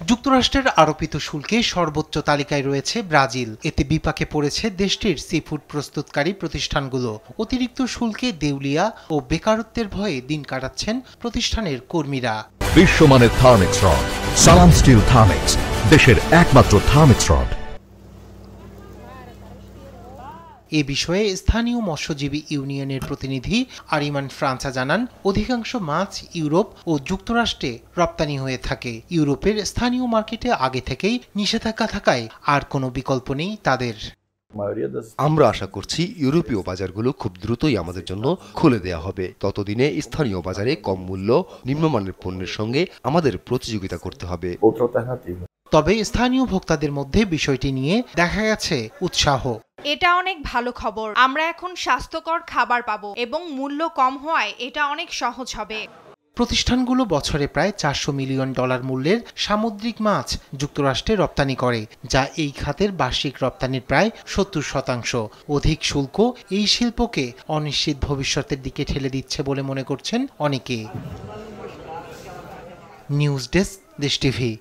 যুক্তরাষ্ট্রের আরোপিত শুল্কে সর্বোচ্চ তালিকায় রয়েছে ব্রাজিল। এতে বিপাকে পড়েছে দেশটির সিফুড প্রস্তুতকারী প্রতিষ্ঠানগুলো। অতিরিক্ত শুল্কে দেউলিয়া ও বেকারত্বের ভয়ে দিন কাটাচ্ছেন প্রতিষ্ঠানের কর্মীরা। বিশ্বমানের থার্মিক্স রড, সালাম স্টিল থার্মিক্স, দেশের একমাত্র থার্মিক্স রড। এ বিষয়ে স্থানীয় মৎস্যজীবী ইউনিয়নের প্রতিনিধি আরিমান ফ্রান্সা জানান, অধিকাংশ মাছ ইউরোপ ও যুক্তরাষ্ট্রে রপ্তানি হয়ে থাকে। ইউরোপের স্থানীয় মার্কেটে আগে থেকেই নিষেধাজ্ঞা থাকায় আর কোনো বিকল্প নেই তাদের। আমরা আশা করছি ইউরোপীয় বাজারগুলো খুব দ্রুতই আমাদের জন্য খুলে দেয়া হবে। ততদিনে স্থানীয় বাজারে কম মূল্য, নিম্নমানের পণ্যের সঙ্গে আমাদের প্রতিযোগিতা করতে হবে। তবে স্থানীয় ভোক্তাদের মধ্যে বিষয়টি নিয়ে দেখা গেছে উৎসাহ। এটা অনেক ভালো খবর। আমরা এখন স্বাস্থ্যকর খাবার পাবো এবং মূল্য কম হওয়ায় এটা অনেক সহজ হবে। প্রতিষ্ঠানগুলো বছরে প্রায় $400 মিলিয়ন মূল্যের সামুদ্রিক মাছ যুক্তরাষ্ট্রে রপ্তানি করে, যা এই খাতের বার্ষিক রপ্তানির প্রায় 70%। অধিক শুল্ক এই শিল্পকে অনিশ্চিত ভবিষ্যতের দিকে ঠেলে দিচ্ছে বলে মনে করছেন অনেকে। নিউজ ডেস্ক, দেশ টিভি।